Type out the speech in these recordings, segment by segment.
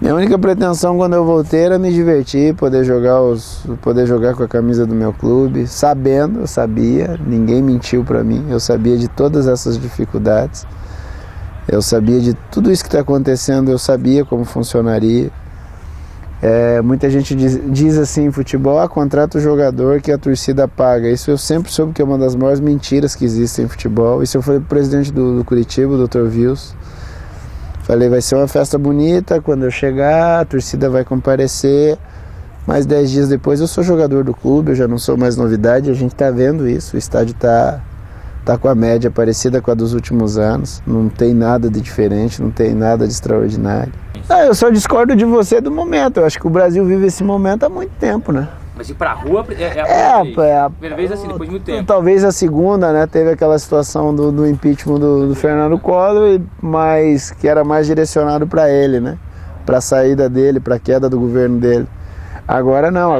Minha única pretensão quando eu voltei era me divertir, poder jogar com a camisa do meu clube, eu sabia, ninguém mentiu para mim, eu sabia de todas essas dificuldades, eu sabia de tudo isso que está acontecendo, eu sabia como funcionaria. Muita gente diz assim em futebol, contrata o jogador que a torcida paga. Isso eu sempre soube que é uma das maiores mentiras que existem em futebol. Isso eu falei pro presidente do Curitiba, o Dr. Vils. Falei, vai ser uma festa bonita, quando eu chegar, a torcida vai comparecer, mas 10 dias depois eu sou jogador do clube, eu já não sou mais novidade, a gente tá vendo isso, o estádio tá com a média parecida com a dos últimos anos, não tem nada de diferente, não tem nada de extraordinário. Eu só discordo de você do momento, eu acho que o Brasil vive esse momento há muito tempo, né? Mas ir pra rua é a primeira vez assim, depois de muito tempo. Talvez a segunda, né? Teve aquela situação do impeachment do Fernando Collor, mas que era mais direcionado para ele, né? Para a saída dele, para a queda do governo dele. Agora não,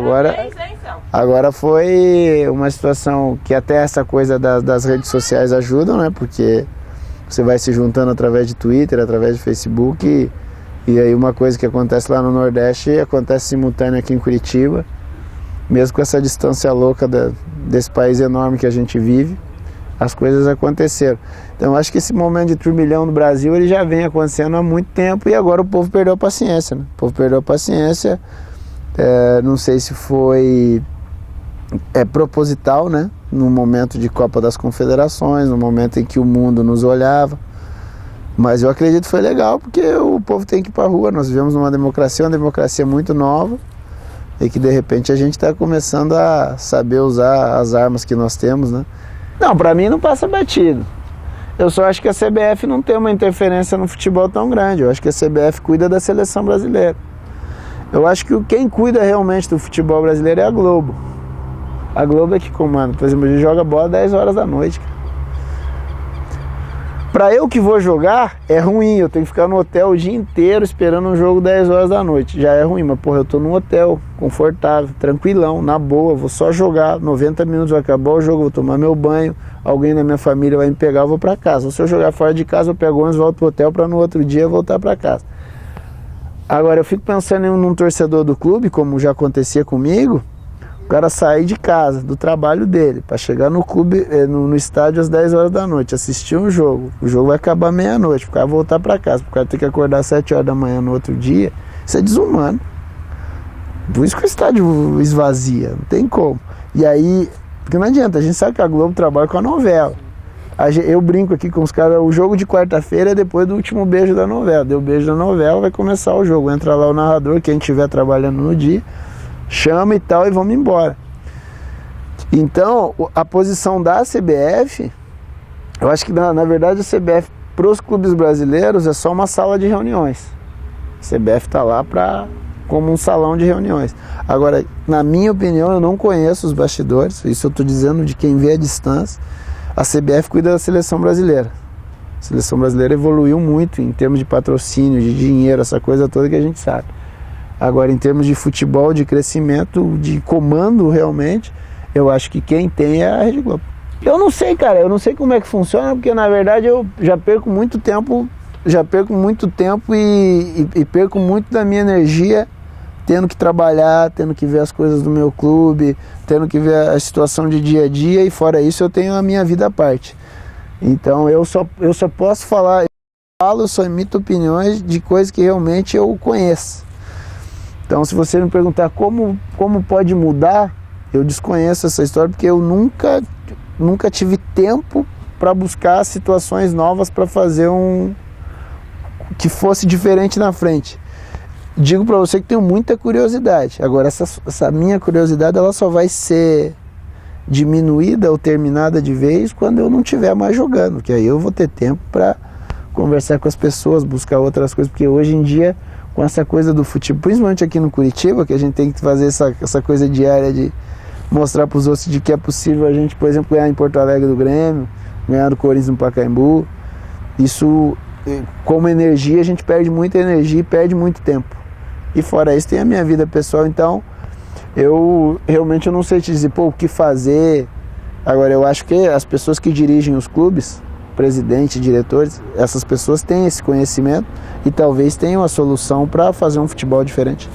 agora foi uma situação que até essa coisa das redes sociais ajudam, né? Porque você vai se juntando através de Twitter, através de Facebook, e aí uma coisa que acontece lá no Nordeste acontece simultâneo aqui em Curitiba. Mesmo com essa distância louca desse país enorme que a gente vive, as coisas aconteceram. Então eu acho que esse momento de turbilhão no Brasil ele já vem acontecendo há muito tempo e agora o povo perdeu a paciência, né? O povo perdeu a paciência, não sei se foi proposital, né? No momento de Copa das Confederações, no momento em que o mundo nos olhava, mas eu acredito que foi legal porque o povo tem que ir para a rua. Nós vivemos numa democracia, uma democracia muito nova, e que de repente a gente está começando a saber usar as armas que nós temos, né? Não, para mim não passa batido. Eu só acho que a CBF não tem uma interferência no futebol tão grande. Eu acho que a CBF cuida da seleção brasileira. Eu acho que quem cuida realmente do futebol brasileiro é a Globo. A Globo é que comanda. Por exemplo, a gente joga bola 10 horas da noite, cara. Pra eu que vou jogar, é ruim, eu tenho que ficar no hotel o dia inteiro esperando um jogo 10 horas da noite. Já é ruim, mas porra, eu tô num hotel, confortável, tranquilão, na boa, vou só jogar, 90 minutos vai acabar o jogo, vou tomar meu banho, alguém da minha família vai me pegar, eu vou pra casa. Se eu jogar fora de casa, eu pego o ônibus, volto pro hotel pra no outro dia voltar pra casa. Agora, eu fico pensando num torcedor do clube, como já acontecia comigo, o cara sair de casa, do trabalho dele, para chegar no clube, no estádio às 10 horas da noite, assistir um jogo. O jogo vai acabar meia-noite, o cara voltar para casa, o cara ter que acordar às 7 horas da manhã no outro dia. Isso é desumano. Por isso que o estádio esvazia, não tem como. E aí, porque não adianta, a gente sabe que a Globo trabalha com a novela. Eu brinco aqui com os caras, o jogo de quarta-feira é depois do último beijo da novela. Deu o beijo da novela, vai começar o jogo. Entra lá o narrador, quem estiver trabalhando no dia, chama e tal e vamos embora. Então, a posição da CBF, eu acho que na verdade a CBF para os clubes brasileiros é só uma sala de reuniões. A CBF está lá como um salão de reuniões. Agora, na minha opinião, eu não conheço os bastidores, isso eu estou dizendo de quem vê a distância. A CBF cuida da seleção brasileira. A seleção brasileira evoluiu muito em termos de patrocínio, de dinheiro, essa coisa toda que a gente sabe. Agora, em termos de futebol, de crescimento, de comando realmente, eu acho que quem tem é a Rede Globo. Eu não sei, cara, eu não sei como é que funciona, porque na verdade eu já perco muito tempo e perco muito da minha energia tendo que trabalhar, tendo que ver as coisas do meu clube, tendo que ver a situação de dia a dia, e fora isso eu tenho a minha vida à parte. Então eu só posso falar, eu só emito opiniões de coisas que realmente eu conheço. Então, se você me perguntar como pode mudar, eu desconheço essa história, porque eu nunca tive tempo para buscar situações novas para fazer que fosse diferente na frente. Digo para você que tenho muita curiosidade. Agora, essa minha curiosidade ela só vai ser diminuída ou terminada de vez quando eu não estiver mais jogando, que aí eu vou ter tempo para conversar com as pessoas, buscar outras coisas, porque hoje em dia, com essa coisa do futebol, principalmente aqui no Curitiba, que a gente tem que fazer essa coisa diária de mostrar para os outros de que é possível a gente, por exemplo, ganhar em Porto Alegre do Grêmio, ganhar do Corinthians no Pacaembu. Isso, como energia, a gente perde muita energia e perde muito tempo. E fora isso tem a minha vida pessoal, então eu realmente não sei te dizer o que fazer. Agora, eu acho que as pessoas que dirigem os clubes, presidente, diretores, essas pessoas têm esse conhecimento e talvez tenham a solução para fazer um futebol diferente.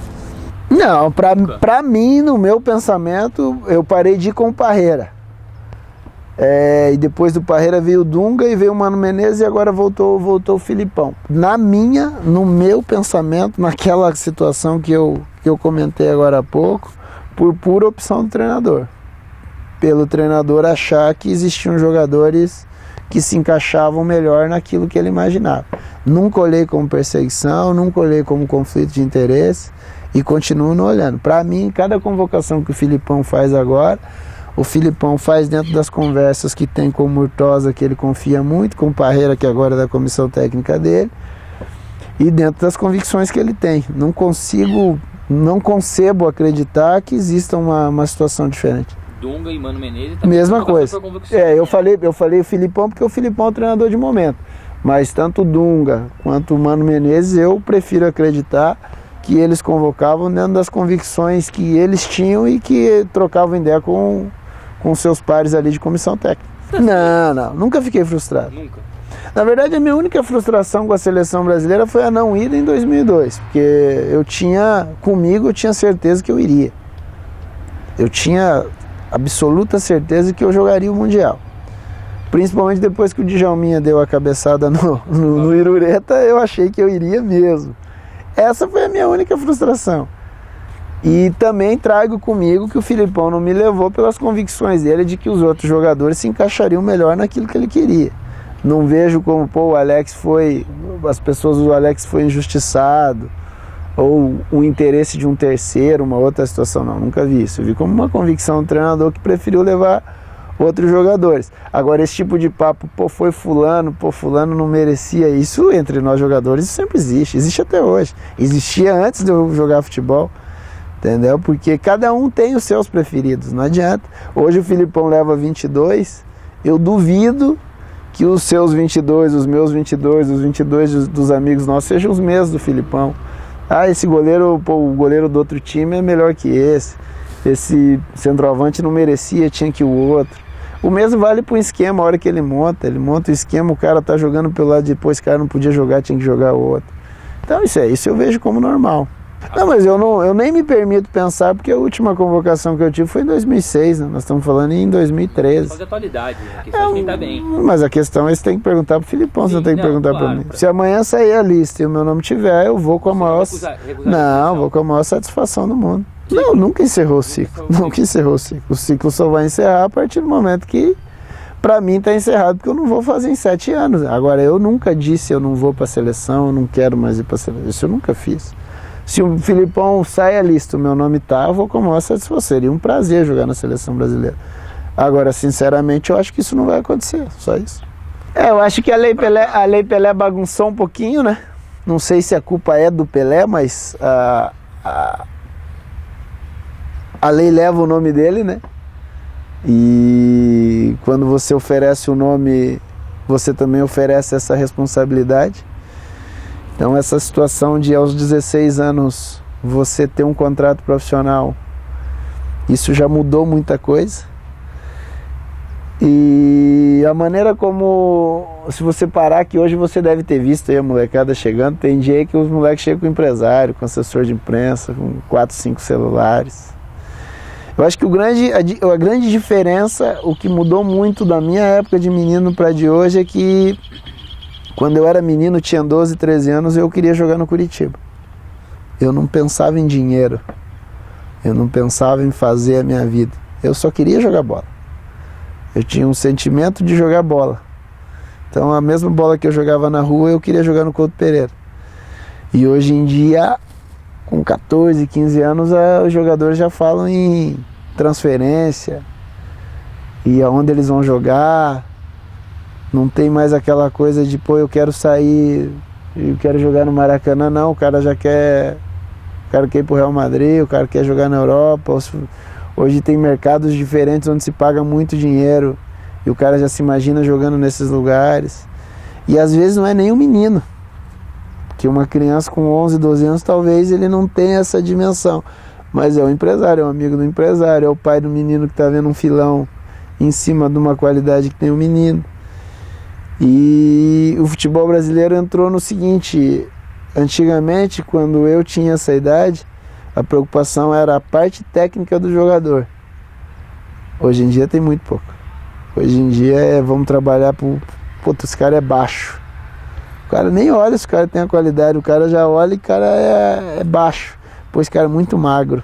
Não, para mim, no meu pensamento, eu parei de ir com o Parreira. E depois do Parreira veio o Dunga e veio o Mano Menezes e agora voltou o Filipão. No meu pensamento, naquela situação que eu comentei agora há pouco, por pura opção do treinador. Pelo treinador achar que existiam jogadores que se encaixavam melhor naquilo que ele imaginava. Nunca olhei como perseguição, nunca olhei como conflito de interesse e continuo não olhando. Para mim, cada convocação que o Filipão faz agora, o Filipão faz dentro das conversas que tem com o Murtosa, que ele confia muito, com o Parreira, que agora é da comissão técnica dele, e dentro das convicções que ele tem. Não concebo acreditar que exista uma situação diferente. Dunga e Mano Menezes... Mesma coisa. Eu falei o Filipão porque o Filipão é o treinador de momento. Mas tanto o Dunga quanto o Mano Menezes, eu prefiro acreditar que eles convocavam dentro das convicções que eles tinham e que trocavam ideia com seus pares ali de comissão técnica. Não, nunca fiquei frustrado. Nunca? Na verdade, a minha única frustração com a seleção brasileira foi a não ida em 2002, porque eu tinha certeza que eu iria. Eu tinha absoluta certeza que eu jogaria o Mundial. Principalmente depois que o Djalminha deu a cabeçada no Irureta, eu achei que eu iria mesmo. Essa foi a minha única frustração. E também trago comigo que o Filipão não me levou pelas convicções dele de que os outros jogadores se encaixariam melhor naquilo que ele queria. Não vejo como, o Alex foi injustiçado, ou o interesse de um terceiro, uma outra situação, não, nunca vi isso. Eu vi como uma convicção do treinador que preferiu levar outros jogadores. Agora, esse tipo de papo, foi fulano não merecia isso entre nós jogadores, isso sempre existe até hoje. Existia antes de eu jogar futebol, entendeu? Porque cada um tem os seus preferidos, não adianta. Hoje o Filipão leva 22, eu duvido que os seus 22, os meus 22, os 22 dos amigos nossos sejam os mesmos do Filipão. Esse goleiro, o goleiro do outro time é melhor que esse centroavante não merecia, tinha que o outro. O mesmo vale para o esquema, a hora que ele monta o esquema, o cara tá jogando pelo lado, depois o cara não podia jogar, tinha que jogar o outro. Então isso eu vejo como normal. Não, mas eu nem me permito pensar, porque a última convocação que eu tive foi em 2006, né? Nós estamos falando em 2013. Só de atualidade, a questão de quem tá bem. Mas a questão é que você tem que perguntar pro Filipão, você não tem que perguntar para mim. Se amanhã sair a lista e o meu nome tiver, eu vou com a maior... vou com a maior satisfação do mundo. Não, nunca encerrou o ciclo. Nunca encerrou o ciclo. O ciclo só vai encerrar a partir do momento que, para mim, está encerrado, porque eu não vou fazer em 7 anos. Agora, eu nunca disse eu não vou para a seleção, eu não quero mais ir para a seleção. Isso eu nunca fiz. Se o Filipão sai a lista, o meu nome tá, eu vou com a maior satisfação. Seria um prazer jogar na seleção brasileira. Agora, sinceramente, eu acho que isso não vai acontecer. Só isso. Eu acho que a Lei Pelé bagunçou um pouquinho, né? Não sei se a culpa é do Pelé, mas a lei leva o nome dele, né? E quando você oferece o nome, você também oferece essa responsabilidade. Então essa situação de aos 16 anos você ter um contrato profissional, isso já mudou muita coisa. E a maneira como, se você parar, que hoje você deve ter visto aí a molecada chegando, tem dia que os moleques chegam com empresário, com assessor de imprensa, com 4, 5 celulares. Eu acho que a grande diferença, o que mudou muito da minha época de menino para de hoje é que quando eu era menino, tinha 12, 13 anos, eu queria jogar no Curitiba. Eu não pensava em dinheiro, eu não pensava em fazer a minha vida, eu só queria jogar bola. Eu tinha um sentimento de jogar bola. Então a mesma bola que eu jogava na rua, eu queria jogar no Couto Pereira. E hoje em dia, com 14, 15 anos, os jogadores já falam em transferência e aonde eles vão jogar. Não tem mais aquela coisa de, eu quero sair, eu quero jogar no Maracanã, não. O cara já quer, ir pro Real Madrid, o cara quer jogar na Europa. Hoje tem mercados diferentes onde se paga muito dinheiro e o cara já se imagina jogando nesses lugares. E às vezes não é nem um menino, que uma criança com 11, 12 anos talvez ele não tenha essa dimensão, mas é o empresário, é um amigo do empresário, é o pai do menino que está vendo um filão em cima de uma qualidade que tem o menino. E o futebol brasileiro entrou no seguinte: antigamente, quando eu tinha essa idade, a preocupação era a parte técnica do jogador. Hoje em dia tem muito pouco. Hoje em dia vamos trabalhar puta, esse cara é baixo. O cara nem olha se o cara tem a qualidade, o cara já olha e o cara é baixo. Pô, esse cara é muito magro.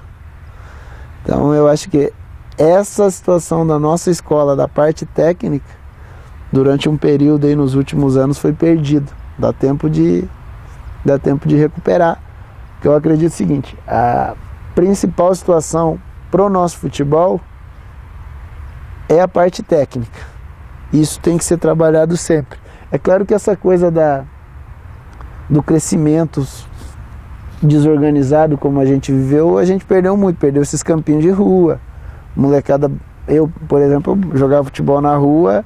Então eu acho que essa situação da nossa escola, da parte técnica, durante um período aí nos últimos anos foi perdido. Dá tempo de recuperar. Porque eu acredito o seguinte: a principal situação pro nosso futebol é a parte técnica. Isso tem que ser trabalhado sempre. É claro que essa coisa do crescimento desorganizado como a gente viveu, a gente perdeu esses campinhos de rua. Molecada, eu, por exemplo, eu jogava futebol na rua,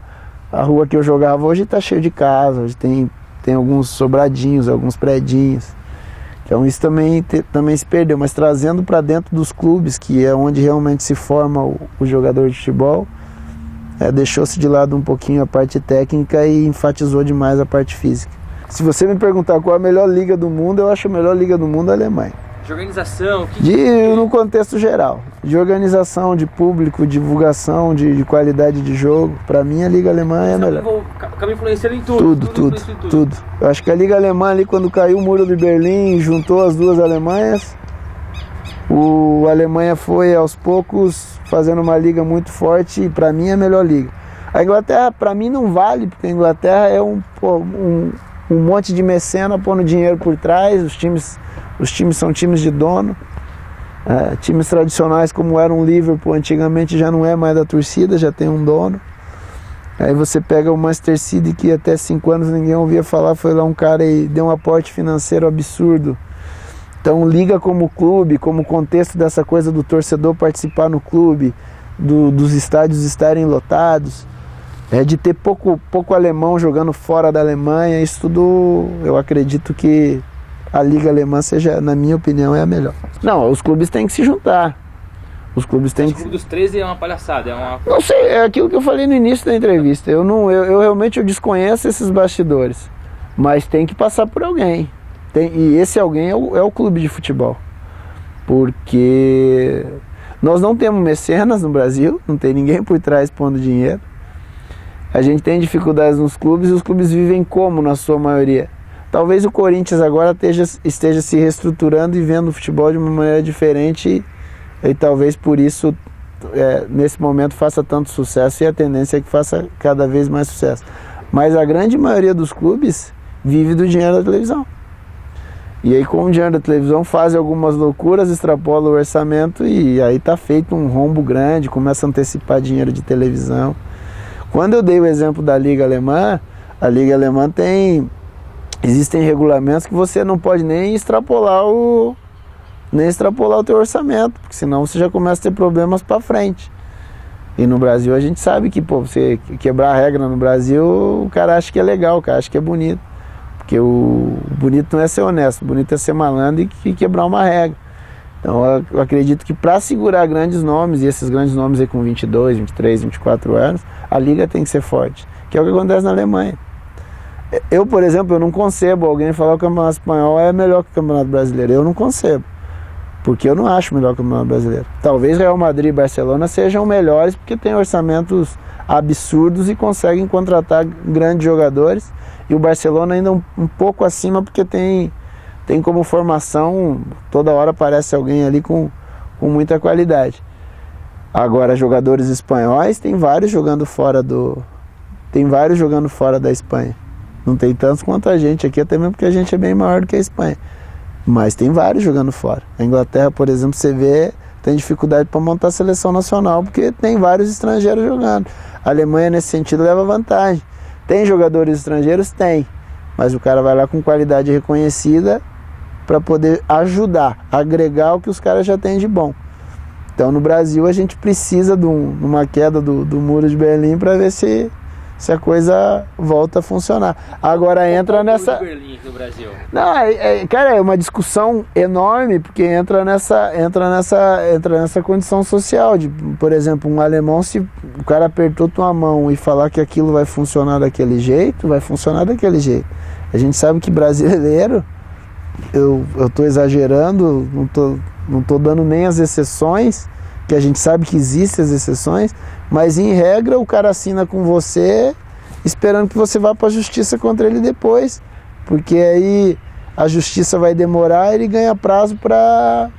a rua que eu jogava hoje está cheia de casa, hoje tem alguns sobradinhos, alguns predinhos. Então isso também se perdeu, mas trazendo para dentro dos clubes, que é onde realmente se forma o jogador de futebol, deixou-se de lado um pouquinho a parte técnica e enfatizou demais a parte física. Se você me perguntar qual é a melhor liga do mundo, eu acho a melhor liga do mundo a Alemanha. De organização? No contexto geral. De organização, de público, divulgação, de qualidade de jogo. Para mim, a liga alemã é a melhor. Acaba influenciando em tudo. Tudo. Eu acho que a liga alemã ali, quando caiu o muro de Berlim e juntou as duas Alemanhas, a Alemanha foi aos poucos fazendo uma liga muito forte e para mim é a melhor liga. A Inglaterra para mim não vale, porque a Inglaterra é um monte de mecena pondo dinheiro por trás, os times são times de dono, times tradicionais como era um Liverpool antigamente já não é mais da torcida, já tem um dono. Aí você pega o Manchester City, que até 5 anos ninguém ouvia falar, foi lá um cara e deu um aporte financeiro absurdo. Então liga como clube, como contexto dessa coisa do torcedor participar no clube, dos estádios estarem lotados, de ter pouco alemão jogando fora da Alemanha, isso tudo eu acredito que a liga alemã seja, na minha opinião, é a melhor. Não, os clubes têm que se juntar. Os clubes têm que... O clube dos 13 é uma palhaçada, Não sei, é aquilo que eu falei no início da entrevista. Eu realmente desconheço esses bastidores, mas tem que passar por alguém. E esse alguém é o clube de futebol, porque nós não temos mecenas no Brasil, não tem ninguém por trás pondo dinheiro. A gente tem dificuldades nos clubes e os clubes vivem como na sua maioria. Talvez o Corinthians agora esteja se reestruturando e vendo o futebol de uma maneira diferente e talvez por isso nesse momento faça tanto sucesso, e a tendência é que faça cada vez mais sucesso. Mas a grande maioria dos clubes vive do dinheiro da televisão. E aí com o dinheiro da televisão fazem algumas loucuras, extrapola o orçamento e aí está feito um rombo grande, começa a antecipar dinheiro de televisão. Quando eu dei o exemplo da Liga Alemã, a Liga Alemã existem regulamentos que você não pode nem extrapolar o teu orçamento, porque senão você já começa a ter problemas para frente. E no Brasil a gente sabe que você quebrar a regra no Brasil, o cara acha que é legal, o cara acha que é bonito. Porque o bonito não é ser honesto, o bonito é ser malandro e quebrar uma regra. Então eu acredito que para segurar grandes nomes, e esses grandes nomes aí com 22, 23, 24 anos, a liga tem que ser forte, que é o que acontece na Alemanha. Eu, por exemplo, eu não concebo alguém falar que o Campeonato Espanhol é melhor que o Campeonato Brasileiro. Eu não concebo, porque eu não acho melhor que o Campeonato Brasileiro. Talvez Real Madrid e Barcelona sejam melhores porque têm orçamentos absurdos e conseguem contratar grandes jogadores, e o Barcelona ainda um pouco acima porque tem como formação, toda hora aparece alguém ali com muita qualidade. Agora, jogadores espanhóis, tem vários jogando fora da Espanha. Não tem tantos quanto a gente aqui, até mesmo porque a gente é bem maior do que a Espanha. Mas tem vários jogando fora. A Inglaterra, por exemplo, você vê, tem dificuldade para montar a seleção nacional, porque tem vários estrangeiros jogando. A Alemanha, nesse sentido, leva vantagem. Tem jogadores estrangeiros? Tem. Mas o cara vai lá com qualidade reconhecida para poder ajudar, agregar o que os caras já têm de bom. Então, no Brasil, a gente precisa de uma queda do Muro de Berlim para ver se se a coisa volta a funcionar. Agora entra nessa... Berlim no Brasil. Não, cara, é uma discussão enorme, porque entra nessa condição social de, por exemplo, um alemão, se o cara apertou tua mão e falar que aquilo vai funcionar daquele jeito, vai funcionar daquele jeito. A gente sabe que brasileiro, eu tô exagerando, não tô dando nem as exceções, que a gente sabe que existem as exceções, mas em regra o cara assina com você esperando que você vá para a justiça contra ele depois, porque aí a justiça vai demorar, ele ganha prazo para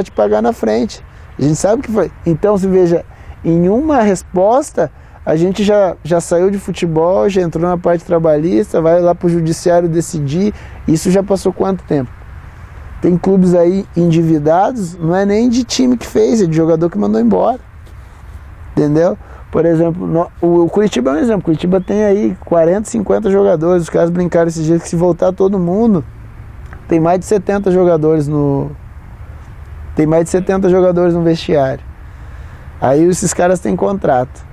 te pagar na frente. A gente sabe que foi. Então, se veja, em uma resposta a gente já saiu de futebol, já entrou na parte trabalhista, vai lá para o judiciário decidir. Isso já passou quanto tempo? Tem clubes aí endividados, não é nem de time que fez, é de jogador que mandou embora. Entendeu? Por exemplo, o Curitiba é um exemplo. O Curitiba tem aí 40, 50 jogadores. Os caras brincaram esses dias que se voltar todo mundo, tem mais de 70 jogadores no vestiário. Aí esses caras têm contrato.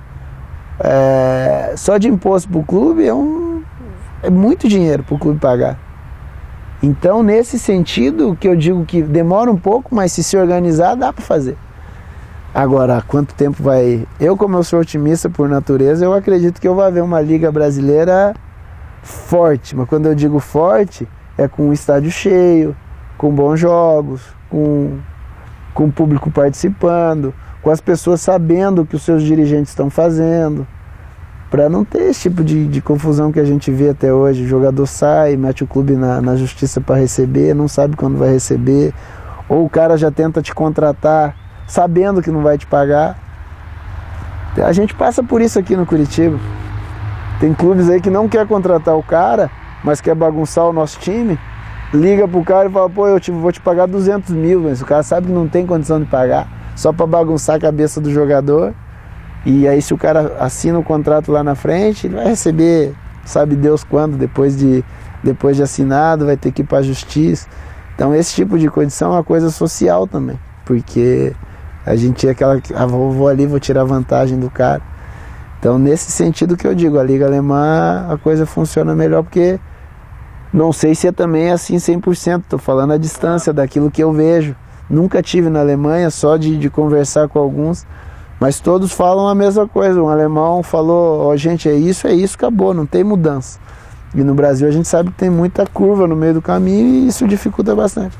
Só de imposto pro clube é muito dinheiro pro clube pagar. Então, nesse sentido, que eu digo que demora um pouco, mas se organizar, dá para fazer. Agora, quanto tempo vai... como eu sou otimista por natureza, eu acredito que eu vou ver uma liga brasileira forte. Mas quando eu digo forte, é com o estádio cheio, com bons jogos, com o público participando, com as pessoas sabendo o que os seus dirigentes estão fazendo, para não ter esse tipo de confusão que a gente vê até hoje. O jogador sai, mete o clube na justiça para receber, não sabe quando vai receber, ou o cara já tenta te contratar sabendo que não vai te pagar. A gente passa por isso aqui no Curitiba. Tem clubes aí que não quer contratar o cara, mas quer bagunçar o nosso time, liga pro cara e fala, pô, vou te pagar 200 mil, mas o cara sabe que não tem condição de pagar, só para bagunçar a cabeça do jogador. E aí, se o cara assina o contrato lá na frente, ele vai receber, sabe Deus quando, depois de assinado, vai ter que ir para a justiça. Então, esse tipo de condição é uma coisa social também, porque a gente é vou ali, vou tirar vantagem do cara. Então, nesse sentido que eu digo, a Liga Alemã, a coisa funciona melhor, porque não sei se também é assim 100%, estou falando a distância daquilo que eu vejo. Nunca tive na Alemanha, só de conversar com alguns, mas todos falam a mesma coisa. Um alemão falou, gente, é isso, acabou, não tem mudança. E no Brasil a gente sabe que tem muita curva no meio do caminho e isso dificulta bastante.